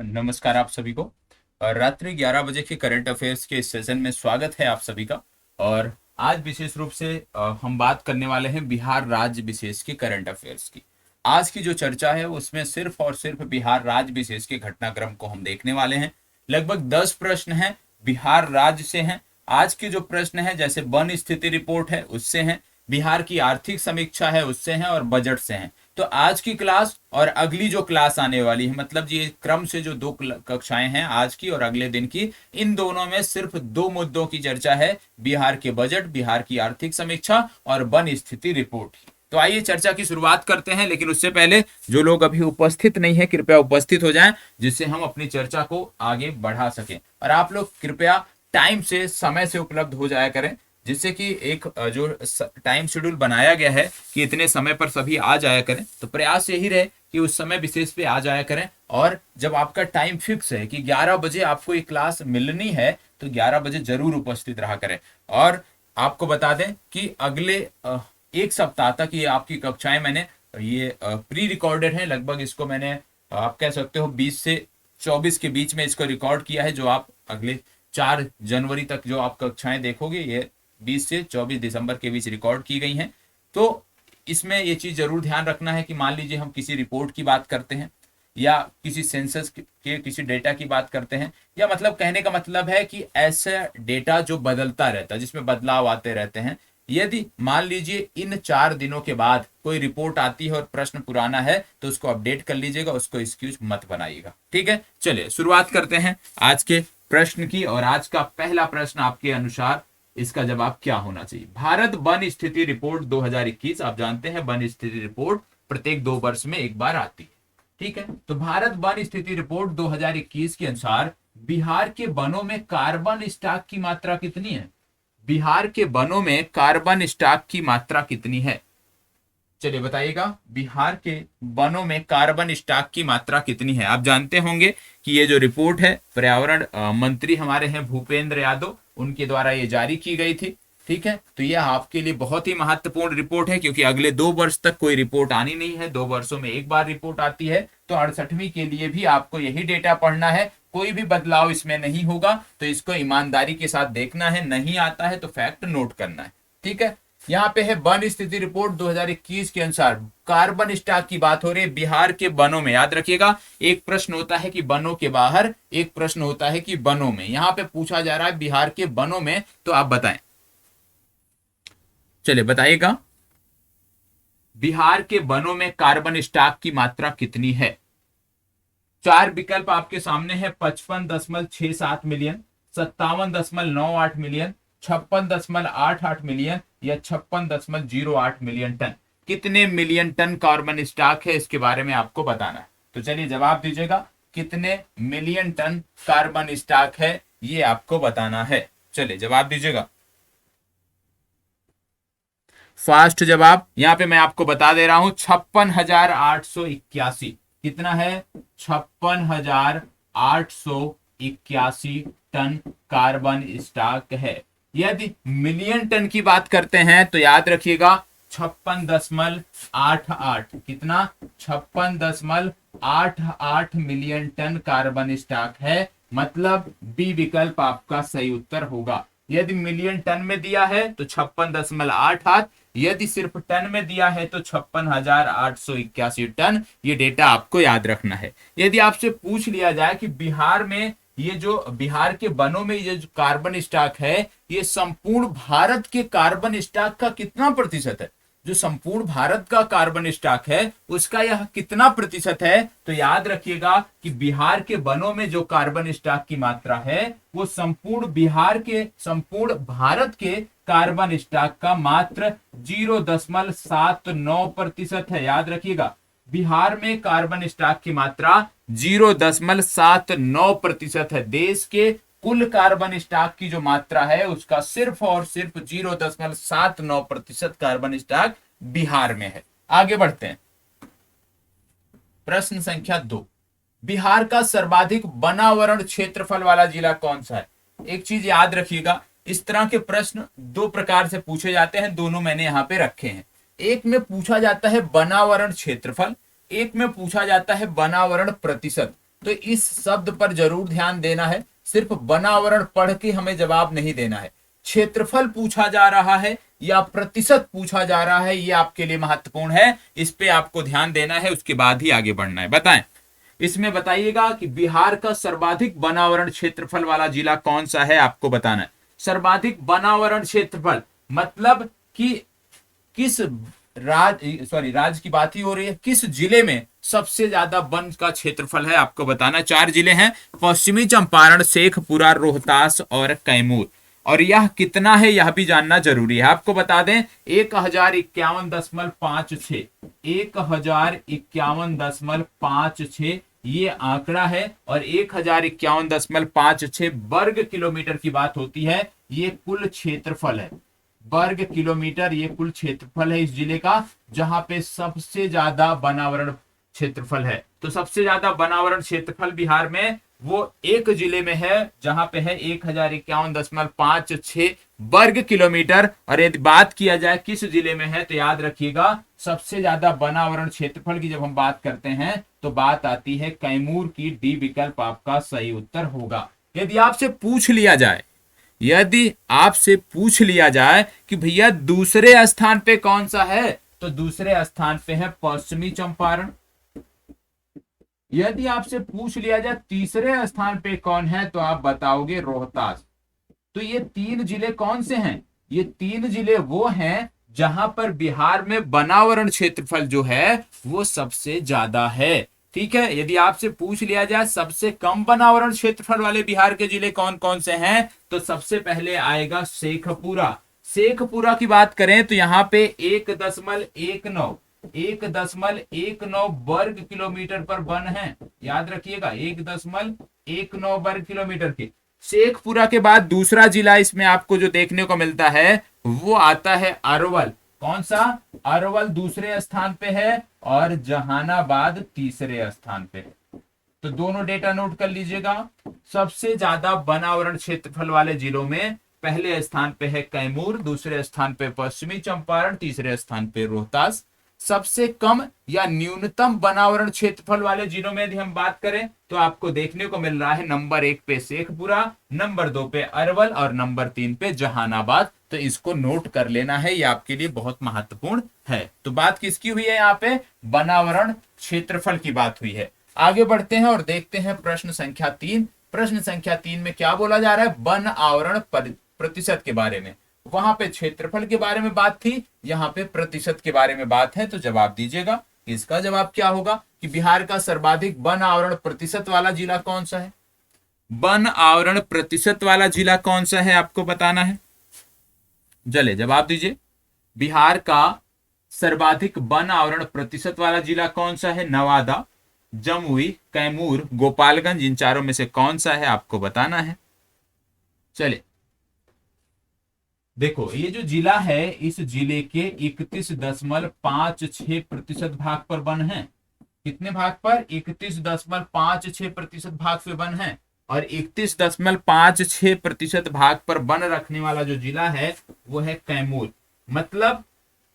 नमस्कार आप सभी को। रात्रि 11 बजे के करंट अफेयर्स के इस सेशन में स्वागत है आप सभी का। और आज विशेष रूप से हम बात करने वाले हैं बिहार राज्य विशेष के करंट अफेयर्स की। आज की जो चर्चा है उसमें सिर्फ और सिर्फ बिहार राज्य विशेष के घटनाक्रम को हम देखने वाले हैं। लगभग 10 प्रश्न हैं, बिहार राज्य से हैं। आज के जो प्रश्न हैं जैसे वन स्थिति रिपोर्ट है उससे हैं, बिहार की आर्थिक समीक्षा है उससे हैं और बजट से हैं। तो आज की क्लास और अगली जो क्लास आने वाली है, मतलब ये क्रम से जो दो कक्षाएं हैं आज की और अगले दिन की, इन दोनों में सिर्फ दो मुद्दों की चर्चा है, बिहार के बजट, बिहार की आर्थिक समीक्षा और वन स्थिति रिपोर्ट। तो आइए चर्चा की शुरुआत करते हैं, लेकिन उससे पहले जो लोग अभी उपस्थित नहीं है कृपया उपस्थित हो जाएं, जिससे हम अपनी चर्चा को आगे बढ़ा सकें। और आप लोग कृपया टाइम से, समय से उपलब्ध हो जाया करें, जिससे कि एक जो टाइम शेड्यूल बनाया गया है कि इतने समय पर सभी आ जाया करें, तो प्रयास यही रहे कि उस समय विशेष पे आ जाया करें। और जब आपका टाइम फिक्स है कि 11 बजे आपको एक क्लास मिलनी है तो 11 बजे जरूर उपस्थित रहा करें। और आपको बता दें कि अगले एक सप्ताह तक ये आपकी कक्षाएं मैंने ये प्री रिकॉर्डेड है। लगभग इसको मैंने आप कह सकते हो 20 से 24 के बीच में इसको रिकॉर्ड किया है। जो आप अगले 4 जनवरी तक जो आप कक्षाएं देखोगे ये 20 से 24 दिसंबर के बीच रिकॉर्ड की गई हैं। तो इसमें ये चीज जरूर ध्यान रखना है कि मान लीजिए हम किसी रिपोर्ट की बात करते हैं या किसी सेंसस के किसी डेटा की बात करते हैं, या मतलब कहने का मतलब है कि ऐसा डेटा जो बदलता रहता है, जिसमें बदलाव आते रहते हैं। यदि मान लीजिए इन 4 दिनों के बाद कोई रिपोर्ट आती है और प्रश्न पुराना है तो उसको अपडेट कर लीजिएगा, उसको एक्सक्यूज मत बनाइएगा। ठीक है, चलिए शुरुआत करते हैं आज के प्रश्न की। और आज का पहला प्रश्न आपके अनुसार इसका जवाब क्या होना चाहिए? भारत वन स्थिति रिपोर्ट 2021, आप जानते हैं वन स्थिति रिपोर्ट प्रत्येक 2 वर्ष में एक बार आती है। ठीक है, तो भारत वन स्थिति रिपोर्ट 2021 के अनुसार बिहार के वनों में कार्बन स्टॉक की मात्रा कितनी है? बिहार के वनों में कार्बन स्टॉक की मात्रा कितनी है? चलिए बताइएगा, बिहार के वनों में कार्बन स्टॉक की मात्रा कितनी है? आप जानते होंगे कि ये जो रिपोर्ट है पर्यावरण मंत्री हमारे हैं भूपेंद्र यादव, उनके द्वारा ये जारी की गई थी। ठीक है, तो यह आपके लिए बहुत ही महत्वपूर्ण रिपोर्ट है, क्योंकि अगले 2 वर्ष तक कोई रिपोर्ट आनी नहीं है, 2 वर्षों में एक बार रिपोर्ट आती है। तो 68वीं के लिए भी आपको यही डेटा पढ़ना है, कोई भी बदलाव इसमें नहीं होगा। तो इसको ईमानदारी के साथ देखना है, नहीं आता है तो फैक्ट नोट करना है। ठीक है, यहाँ पे है वन स्थिति रिपोर्ट 2021 के अनुसार कार्बन स्टॉक की बात हो रही है बिहार के वनों में। याद रखिएगा, एक प्रश्न होता है कि वनों के बाहर, एक प्रश्न होता है कि वनों में। यहाँ पे पूछा जा रहा है बिहार के वनों में, तो आप बताएं। चलिए बताइएगा, बिहार के वनों में कार्बन स्टॉक की मात्रा कितनी है? 4 विकल्प आपके सामने है, 55.67 मिलियन, 57.98 मिलियन, 56.88 मिलियन या 56.08 मिलियन टन। कितने मिलियन टन कार्बन स्टॉक है इसके बारे में आपको बताना है। तो चलिए जवाब दीजिएगा, कितने मिलियन टन कार्बन स्टॉक है ये आपको बताना है। चलिए जवाब दीजिएगा, फास्ट जवाब। यहां पे मैं आपको बता दे रहा हूं, 56,881। कितना है? 56,881 टन कार्बन स्टॉक है। यदि मिलियन टन की बात करते हैं तो याद रखिएगा 56.88। कितना? 56.88 मिलियन टन कार्बन स्टॉक है। मतलब बी विकल्प आपका सही उत्तर होगा। यदि मिलियन टन में दिया है तो 56.88, यदि सिर्फ टन में दिया है तो 56,881 टन। ये डेटा आपको याद रखना है। यदि आपसे पूछ लिया जाए कि बिहार में ये जो बिहार के वनों में ये जो कार्बन स्टॉक है, ये संपूर्ण भारत के कार्बन स्टॉक का कितना प्रतिशत है? जो संपूर्ण भारत का कार्बन स्टॉक है उसका यह कितना प्रतिशत है? तो याद रखिएगा कि बिहार के वनों में जो कार्बन स्टॉक की मात्रा है वो संपूर्ण बिहार के, संपूर्ण भारत के कार्बन स्टॉक का मात्र 0.79% है। याद रखिएगा, बिहार में कार्बन स्टॉक की मात्रा 0.79% है। देश के कुल कार्बन स्टॉक की जो मात्रा है उसका सिर्फ और सिर्फ 0.79% कार्बन स्टॉक बिहार में है। आगे बढ़ते हैं, प्रश्न संख्या 2, बिहार का सर्वाधिक वनावरण क्षेत्रफल वाला जिला कौन सा है? एक चीज याद रखिएगा, इस तरह के प्रश्न 2 प्रकार से पूछे जाते हैं, दोनों मैंने यहां पे रखे हैं। एक में पूछा जाता है वनावरण क्षेत्रफल, एक में पूछा जाता है वनावरण प्रतिशत। तो इस शब्द पर जरूर ध्यान देना है। सिर्फ बनावरण पढ़ के हमें जवाब नहीं देना है। क्षेत्रफल पूछा जा रहा है या प्रतिशत पूछा जा रहा है, ये आपके लिए महत्वपूर्ण है। इस पे आपको ध्यान देना है, उसके बाद ही आगे बढ़ना है। बताएं, इसमें बताइएगा कि बिहार का सर्वाधिक बनावरण क्षेत्रफल वाला जिला कौन सा है, आपको बताना है। सर्वाधिक बनावरण क्षेत्रफल मतलब कि किस राज्य की बात ही हो रही है, किस जिले में सबसे ज्यादा वन का क्षेत्रफल है, आपको बताना। 4 जिले हैं, पश्चिमी चंपारण, शेखपुरा, रोहतास और कैमूर। और यह कितना है यह भी जानना जरूरी है। आपको बता दें 1051.56, 1051.56 ये आंकड़ा है। और 1051.56 वर्ग किलोमीटर की बात होती है, ये कुल क्षेत्रफल है। वर्ग किलोमीटर ये कुल क्षेत्रफल है इस जिले का, जहां पे सबसे ज्यादा बनावरण क्षेत्रफल है। तो सबसे ज्यादा बनावरण क्षेत्रफल बिहार में वो एक जिले में है, जहां पे है 1051.56 वर्ग किलोमीटर। और यदि बात किया जाए किस जिले में है, तो याद रखिएगा सबसे ज्यादा बनावरण क्षेत्रफल की जब हम बात करते हैं तो बात आती है कैमूर की। डी विकल्प आपका सही उत्तर होगा। यदि आपसे पूछ लिया जाए कि भैया दूसरे स्थान पे कौन सा है, तो दूसरे स्थान पे है पश्चिमी चंपारण। यदि आपसे पूछ लिया जाए तीसरे स्थान पे कौन है, तो आप बताओगे रोहतास। तो ये 3 जिले कौन से हैं? ये 3 जिले वो हैं जहां पर बिहार में बनावरण क्षेत्रफल जो है वो सबसे ज्यादा है। ठीक है, यदि आपसे पूछ लिया जाए सबसे कम बनावरण क्षेत्रफल वाले बिहार के जिले कौन कौन से हैं, तो सबसे पहले आएगा शेखपुरा। शेखपुरा की बात करें तो यहाँ पे 1.19 वर्ग किलोमीटर पर वन है। याद रखिएगा 1.19 वर्ग किलोमीटर के। शेखपुरा के बाद दूसरा जिला इसमें आपको जो देखने को मिलता है वो आता है अरवल। कौन सा? अरवल दूसरे स्थान पे है और जहानाबाद तीसरे स्थान पे। तो दोनों डेटा नोट कर लीजिएगा। सबसे ज्यादा बनावरण क्षेत्रफल वाले जिलों में पहले स्थान पे है कैमूर, दूसरे स्थान पे पश्चिमी चंपारण, तीसरे स्थान पे रोहतास। सबसे कम या न्यूनतम बनावरण क्षेत्रफल वाले जिलों में यदि हम बात करें तो आपको देखने को मिल रहा है नंबर 1 पे शेखपुरा, नंबर 2 पे अरवल और नंबर 3 पे जहानाबाद। तो इसको नोट कर लेना है, ये आपके लिए बहुत महत्वपूर्ण है। तो बात किसकी हुई है? यहाँ पे बनावरण क्षेत्रफल की बात हुई है। आगे बढ़ते हैं और देखते हैं प्रश्न संख्या 3। प्रश्न संख्या 3 में क्या बोला जा रहा है? वन आवरण प्रतिशत के बारे में। वहां पे क्षेत्रफल के बारे में बात थी, यहाँ पे प्रतिशत के बारे में बात है। तो जवाब दीजिएगा। इसका जवाब क्या होगा कि बिहार का सर्वाधिक वन आवरण प्रतिशत वाला जिला कौन सा है? वन आवरण प्रतिशत वाला जिला कौन सा है आपको बताना है। चले जवाब दीजिए। बिहार का सर्वाधिक वन आवरण प्रतिशत वाला जिला कौन सा है? नवादा, जमुई, कैमूर, गोपालगंज। इन चारों में से कौन सा है आपको बताना है। चले देखो, ये जो जिला है इस जिले के 31.56% भाग पर वन है। कितने भाग पर? 31.56% भाग पे वन है। और 31.56% भाग पर वन रखने वाला जो जिला है वो है कैमूर। मतलब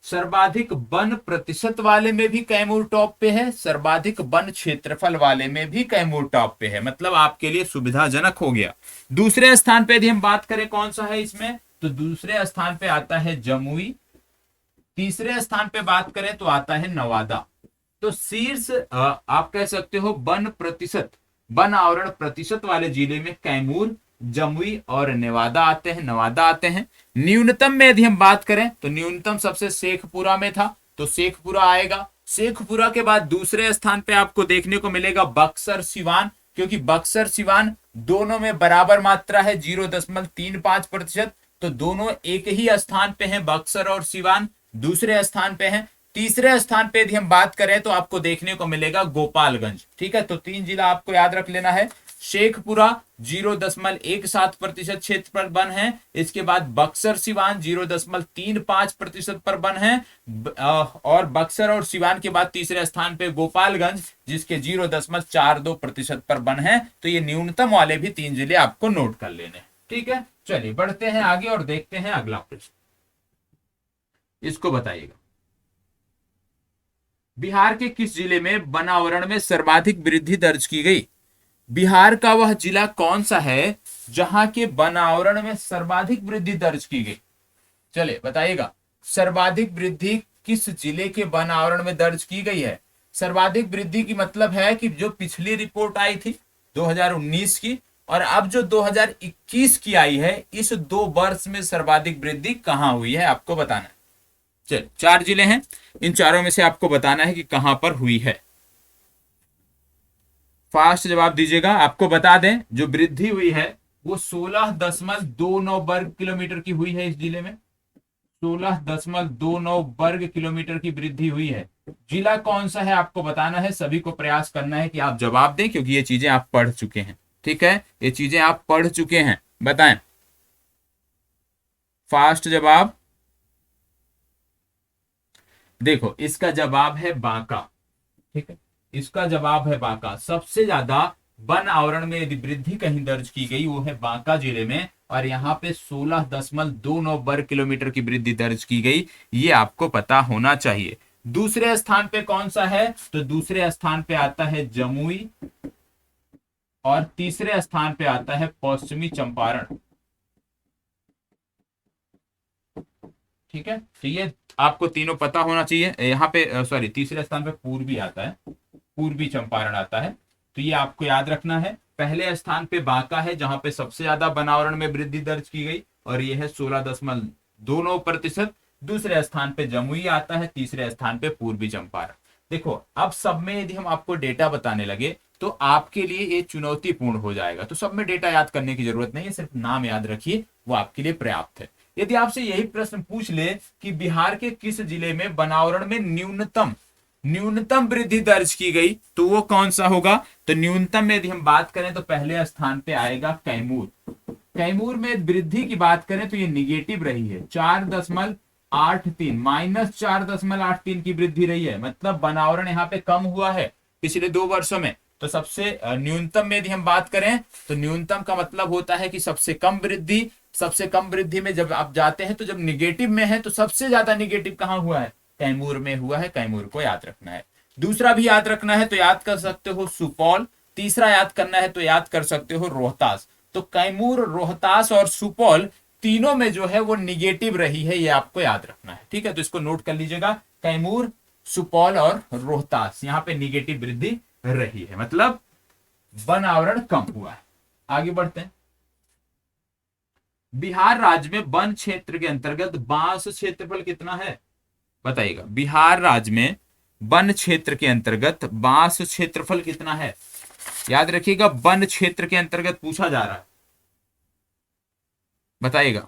सर्वाधिक वन प्रतिशत वाले में भी कैमूर टॉप पे है, सर्वाधिक वन क्षेत्रफल वाले में भी कैमूर टॉप पे है। मतलब आपके लिए सुविधाजनक हो गया। दूसरे स्थान पे यदि हम बात करें कौन सा है इसमें, तो दूसरे स्थान पे आता है जमुई। तीसरे स्थान पे बात करें तो आता है नवादा। तो शीर्ष आप कह सकते हो वन प्रतिशत, वन आवरण प्रतिशत वाले जिले में कैमूर, जमुई और नवादा आते हैं। न्यूनतम में यदि हम बात करें तो न्यूनतम सबसे शेखपुरा में था, तो शेखपुरा आएगा। शेखपुरा के बाद दूसरे स्थान पे आपको देखने को मिलेगा बक्सर सिवान, क्योंकि बक्सर सिवान दोनों में बराबर मात्रा है 0.35%। तो दोनों एक ही स्थान पे हैं, बक्सर और सिवान दूसरे स्थान पे हैं। तीसरे स्थान पे यदि हम बात करें तो आपको देखने को मिलेगा गोपालगंज। ठीक है, तो 3 जिला आपको याद रख लेना है। शेखपुरा 0.17% क्षेत्र पर वन है। इसके बाद बक्सर सिवान 0.35% पर वन है। और बक्सर और सिवान के बाद तीसरे स्थान पे गोपालगंज जिसके 0.42% पर वन है। तो ये न्यूनतम वाले भी 3 जिले आपको नोट कर लेने। ठीक है, चलिए बढ़ते हैं आगे और देखते हैं अगला प्रश्न। इसको बताइएगा, बिहार के किस जिले में वनावरण में सर्वाधिक वृद्धि दर्ज की गई? बिहार का वह जिला कौन सा है जहां के वन आवरण में सर्वाधिक वृद्धि दर्ज की गई? चले बताइएगा, सर्वाधिक वृद्धि किस जिले के वन आवरण में दर्ज की गई है? सर्वाधिक वृद्धि की मतलब है कि जो पिछली रिपोर्ट आई थी 2019 की और अब जो 2021 की आई है, इस 2 वर्ष में सर्वाधिक वृद्धि कहां हुई है आपको बताना है। चल 4 जिले हैं, इन चारों में से आपको बताना है कि कहां पर हुई है। फास्ट जवाब दीजिएगा। आपको बता दें जो वृद्धि हुई है वो 16.29 वर्ग किलोमीटर की हुई है। इस जिले में 16.29 वर्ग किलोमीटर की वृद्धि हुई है। जिला कौन सा है आपको बताना है। सभी को प्रयास करना है कि आप जवाब दें, क्योंकि ये चीजें आप पढ़ चुके हैं। ठीक है, ये चीजें आप पढ़ चुके हैं, बताएं फास्ट जवाब। देखो इसका जवाब है बांका। ठीक है, इसका जवाब है बांका। सबसे ज्यादा वन आवरण में यदि वृद्धि कहीं दर्ज की गई वो है बांका जिले में, और यहाँ पे 16.29 वर्ग किलोमीटर की वृद्धि दर्ज की गई। ये आपको पता होना चाहिए। दूसरे स्थान पे कौन सा है? तो दूसरे स्थान पे आता है जमुई और तीसरे स्थान पे आता है पश्चिमी चंपारण। ठीक है, तो ये आपको तीनों पता होना चाहिए। यहाँ पे सॉरी, तीसरे स्थान पे पूर्वी आता है, पूर्वी चंपारण आता है। तो ये आपको याद रखना है। पहले स्थान पे बांका है जहां पे सबसे ज्यादा वनावरण में वृद्धि दर्ज की गई और ये है 16.29%। दूसरे स्थान पे जमुई आता है, तीसरे स्थान पे पूर्वी चंपारण। देखो अब सब में यदि हम आपको डेटा बताने लगे तो आपके लिए ये चुनौतीपूर्ण हो जाएगा। तो सब में डेटा याद करने की जरूरत नहीं है, सिर्फ नाम याद रखिए, वो आपके लिए पर्याप्त है। यदि आपसे यही प्रश्न पूछ ले कि बिहार के किस जिले में वनावरण में न्यूनतम न्यूनतम वृद्धि दर्ज की गई, तो वो कौन सा होगा? तो न्यूनतम में यदि हम बात करें तो पहले स्थान पे आएगा कैमूर। कैमूर में वृद्धि की बात करें तो ये निगेटिव रही है, 4.83 -4.83 की वृद्धि रही है। मतलब वनावरण यहाँ पे कम हुआ है पिछले 2 वर्षों में। तो सबसे न्यूनतम में यदि हम बात करें तो न्यूनतम का मतलब होता है कि सबसे कम वृद्धि। सबसे कम वृद्धि में जब आप जाते हैं तो जब निगेटिव में है तो सबसे ज्यादा निगेटिव कहां हुआ है? कैमूर में हुआ है। कैमूर को याद रखना है। दूसरा भी याद रखना है तो याद कर सकते हो सुपौल। तीसरा याद करना है तो याद कर सकते हो रोहतास। तो कैमूर, रोहतास और सुपौल तीनों में जो है वो निगेटिव रही है, ये आपको याद रखना है। ठीक है, तो इसको नोट कर लीजिएगा। कैमूर, सुपौल और रोहतास यहाँ पे निगेटिव वृद्धि रही है, मतलब वन आवरण कम हुआ है। आगे बढ़ते हैं। बिहार राज्य में वन क्षेत्र के अंतर्गत बांस क्षेत्रफल कितना है? बताइएगा, बिहार राज्य में वन क्षेत्र के अंतर्गत बांस क्षेत्रफल कितना है? याद रखिएगा, वन क्षेत्र के अंतर्गत पूछा जा रहा है। बताइएगा।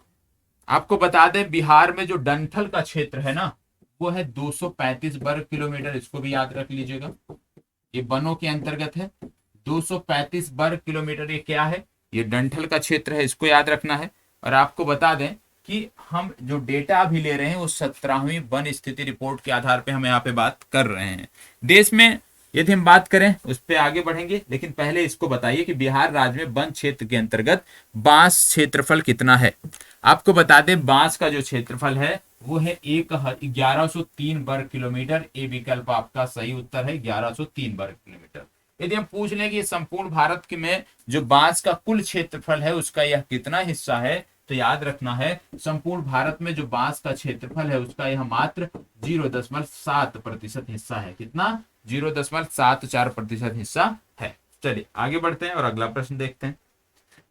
आपको बता दें बिहार में जो डंठल का क्षेत्र है ना वो है 235 वर्ग किलोमीटर। इसको भी याद रख लीजिएगा, ये वनों के अंतर्गत है। 235 वर्ग किलोमीटर ये क्या है? ये डंठल का क्षेत्र है, इसको याद रखना है। और आपको बता दें कि हम जो डेटा अभी ले रहे हैं वो 17वीं वन स्थिति रिपोर्ट के आधार पे हम यहाँ पे बात कर रहे हैं। देश में यदि हम बात करें उस पर आगे बढ़ेंगे, लेकिन पहले इसको बताइए कि बिहार राज्य में वन क्षेत्र के अंतर्गत बांस क्षेत्रफल कितना है। आपको बता दें बांस का जो क्षेत्रफल है वो है 1103 वर्ग किलोमीटर। ए विकल्प आपका सही उत्तर है, 1103 वर्ग किलोमीटर। यदि हम पूछ लें कि संपूर्ण भारत के में जो बांस का कुल क्षेत्रफल है उसका यह कितना हिस्सा है, तो याद रखना है संपूर्ण भारत में जो बांस का क्षेत्रफल है उसका यह मात्र 0.7% हिस्सा है। कितना? 0.74% हिस्सा है। चलिए आगे बढ़ते हैं और अगला प्रश्न देखते हैं।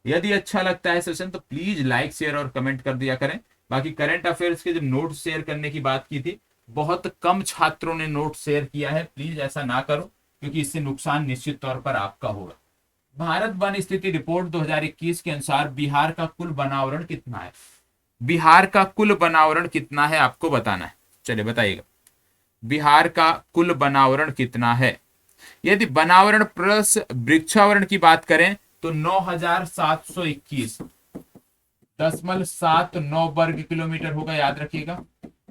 यदि अच्छा लगता है सेशन तो प्लीज लाइक, शेयर और कमेंट कर दिया करें। बाकी करंट अफेयर्स के जब नोट शेयर करने की बात की थी, बहुत कम छात्रों ने नोट शेयर किया है। प्लीज ऐसा ना करो, क्योंकि इससे नुकसान निश्चित तौर पर आपका होगा। भारत वन स्थिति रिपोर्ट 2021 के अनुसार बिहार का कुल वनावरण कितना है? बिहार का कुल वनावरण कितना है आपको बताना है। चलिए बताइएगा, बिहार का कुल वनावरण कितना है? यदि वनावरण प्लस वृक्षावरण की बात करें तो 9721.79 वर्ग किलोमीटर होगा। याद रखिएगा,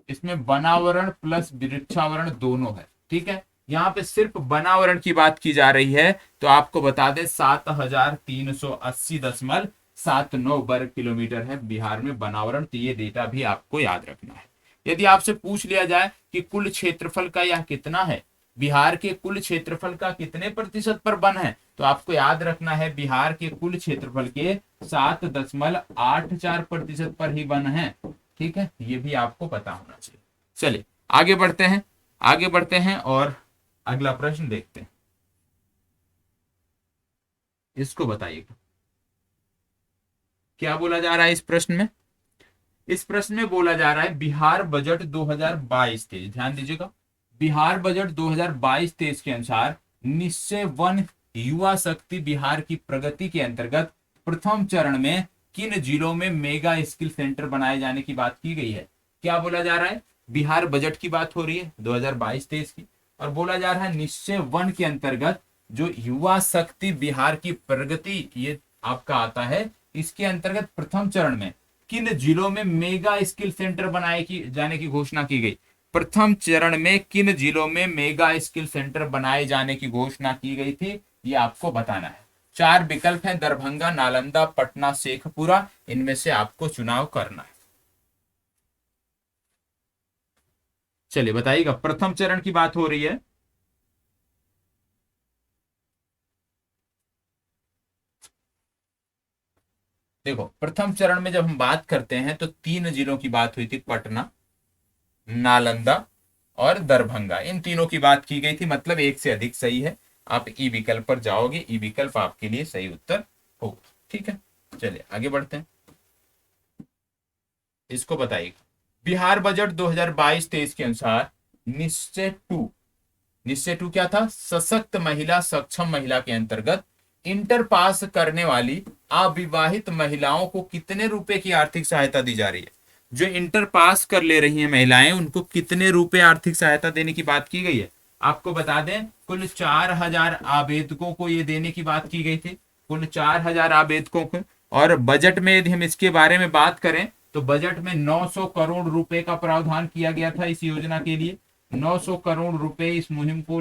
इसमें वनावरण प्लस वृक्षावरण दोनों है। ठीक है, यहाँ पे सिर्फ वनावरण की बात की जा रही है तो आपको बता दें 7380.79 वर्ग किलोमीटर है बिहार में वनावरण। तो ये डेटा भी आपको याद रखना है। यदि आपसे पूछ लिया जाए कि कुल क्षेत्रफल का यह कितना है, बिहार के कुल क्षेत्रफल का कितने प्रतिशत पर वन है, तो आपको याद रखना है बिहार के कुल क्षेत्रफल के 7.84% पर ही वन है। ठीक है, ये भी आपको पता होना चाहिए। चलिए आगे बढ़ते हैं, आगे बढ़ते हैं और अगला प्रश्न देखते हैं। इसको बताइएगा क्या बोला जा रहा है इस प्रश्न में। इस प्रश्न में बोला जा रहा है बिहार बजट 2022-23, ध्यान दीजिएगा, बिहार बजट 2022-23 के अनुसार निश्चय वन युवा शक्ति बिहार की प्रगति के अंतर्गत प्रथम चरण में किन जिलों में मेगा स्किल सेंटर बनाए जाने की बात की गई है। क्या बोला जा रहा है, बिहार बजट की बात हो रही है 2022-23 की, और बोला जा रहा है निश्चय वन के अंतर्गत जो युवा शक्ति बिहार की प्रगति ये आपका आता है, इसके अंतर्गत प्रथम चरण में किन जिलों में मेगा स्किल सेंटर बनाए की जाने की घोषणा की गई। प्रथम चरण में किन जिलों में मेगा स्किल सेंटर बनाए जाने की घोषणा की गई थी, ये आपको बताना है। 4 विकल्प हैं, दरभंगा, नालंदा, पटना, शेखपुरा, इनमें से आपको चुनाव करना है। चलिए बताइएगा, प्रथम चरण की बात हो रही है। देखो प्रथम चरण में जब हम बात करते हैं तो 3 जिलों की बात हुई थी, पटना, नालंदा और दरभंगा, इन तीनों की बात की गई थी, मतलब एक से अधिक सही है। आप ई विकल्प पर जाओगे, ई विकल्प आपके लिए सही उत्तर होगा। ठीक है, चलिए आगे बढ़ते हैं, इसको बताइएगा। बिहार बजट 2022-23 के अनुसार निश्चय टू, निश्चय टू क्या था, सशक्त महिला सक्षम महिला के अंतर्गत इंटर पास करने वाली अविवाहित महिलाओं को कितने रुपए की आर्थिक सहायता दी जा रही है। जो इंटर पास कर ले रही हैं महिलाएं, उनको कितने रुपए आर्थिक सहायता देने की बात की गई है। आपको बता दें कुल 4,000 आवेदकों को ये देने की बात की गई थी, कुल 4,000 आवेदकों को। और बजट में यदि हम इसके बारे में बात करें तो बजट में 900 करोड़ रुपए का प्रावधान किया गया था इस योजना के लिए। 900 करोड़ रुपए इस मुहिम को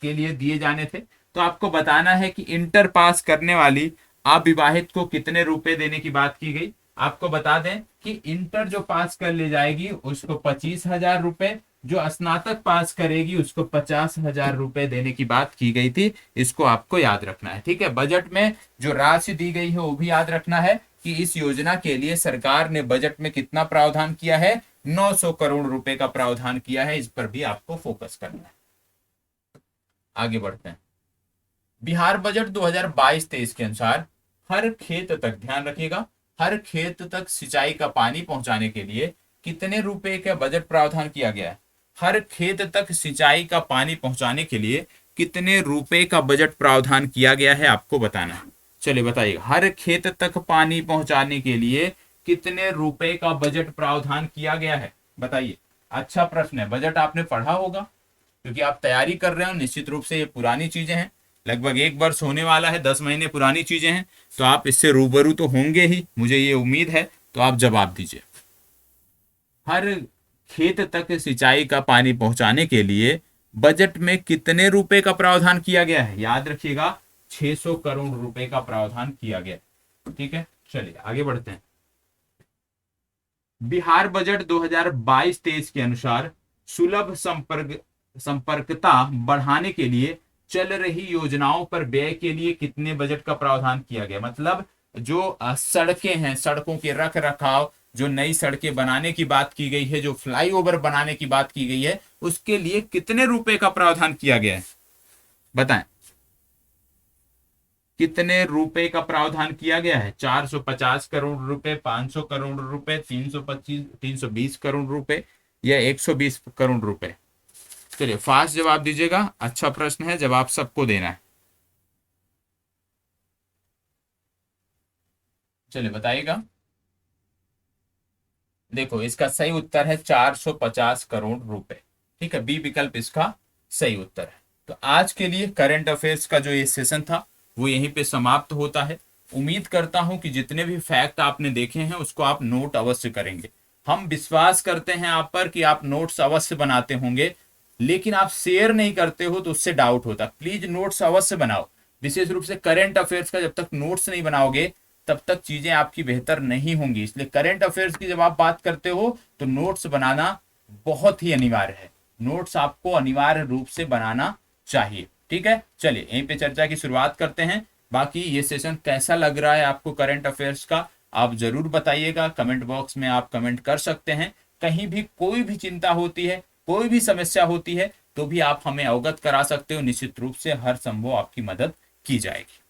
के लिए दिए जाने थे। तो आपको बताना है कि इंटर पास करने वाली अविवाहित को कितने रुपए देने की बात की गई। आपको बता दें कि इंटर जो पास कर ले जाएगी उसको 25,000 रुपए, जो स्नातक पास करेगी उसको 50,000 रुपए देने की बात की गई थी। इसको आपको याद रखना है। ठीक है, बजट में जो राशि दी गई है वो भी याद रखना है कि इस योजना के लिए सरकार ने बजट में कितना प्रावधान किया है, 900 करोड़ रुपए का प्रावधान किया है। इस पर भी आपको फोकस करना है। आगे बढ़ते हैं, बिहार बजट 2022-23 के अनुसार हर खेत तक, ध्यान रखिएगा, हर खेत तक सिंचाई का पानी पहुंचाने के लिए कितने रुपए का बजट प्रावधान किया गया है। हर खेत तक सिंचाई का पानी पहुंचाने के लिए कितने रुपए का बजट प्रावधान किया गया है, आपको बताना है। चलिए बताइए, हर खेत तक पानी पहुंचाने के लिए कितने रुपए का बजट प्रावधान किया गया है, बताइए। अच्छा प्रश्न है, बजट आपने पढ़ा होगा क्योंकि आप तैयारी कर रहे हो। निश्चित रूप से ये पुरानी चीजें हैं, लगभग 1 वर्ष होने वाला है, 10 महीने पुरानी चीजें हैं, तो आप इससे रूबरू तो होंगे ही, मुझे ये उम्मीद है। तो आप जवाब दीजिए, हर खेत तक सिंचाई का पानी पहुंचाने के लिए बजट में कितने रुपए का प्रावधान किया गया है। याद रखिएगा 600 करोड़ रुपए का प्रावधान किया गया। ठीक है, चलिए आगे बढ़ते हैं। बिहार बजट 2022-23 के अनुसार सुलभ संपर्कता बढ़ाने के लिए चल रही योजनाओं पर व्यय के लिए कितने बजट का प्रावधान किया गया। मतलब जो सड़कें हैं, सड़कों के रख रखाव, जो नई सड़कें बनाने की बात की गई है, जो फ्लाईओवर बनाने की बात की गई है, उसके लिए कितने रुपए का प्रावधान किया गया है, बताएं। कितने रुपए का प्रावधान किया गया है। 450 करोड़ रुपए, 500 करोड़ रुपए, 320 करोड़ रुपए या 120 करोड़ रुपए। चलिए फास्ट जवाब दीजिएगा, अच्छा प्रश्न है, जवाब सबको देना है। चलिए बताइएगा। देखो इसका सही उत्तर है 450 करोड़ रुपए। ठीक है, बी विकल्प इसका सही उत्तर है। तो आज के लिए करंट अफेयर्स का जो ये सेशन था वो यहीं पे समाप्त होता है। उम्मीद करता हूं कि जितने भी फैक्ट आपने देखे हैं उसको आप नोट अवश्य करेंगे। हम विश्वास करते हैं आप पर कि आप नोट्स अवश्य बनाते होंगे, लेकिन आप शेयर नहीं करते हो तो उससे डाउट होता। प्लीज नोट्स अवश्य बनाओ, विशेष रूप से करंट अफेयर्स का जब तक नोट्स नहीं बनाओगे तब तक चीजें आपकी बेहतर नहीं होंगी। इसलिए करंट अफेयर्स की जब आप बात करते हो तो नोट्स बनाना बहुत ही अनिवार्य है। नोट्स आपको अनिवार्य रूप से बनाना चाहिए। ठीक है, चलिए यहीं पे चर्चा की शुरुआत करते हैं। बाकी ये सेशन कैसा लग रहा है आपको करंट अफेयर्स का, आप जरूर बताइएगा, कमेंट बॉक्स में आप कमेंट कर सकते हैं। कहीं भी कोई भी चिंता होती है, कोई भी समस्या होती है, तो भी आप हमें अवगत करा सकते हो। निश्चित रूप से हर संभव आपकी मदद की जाएगी।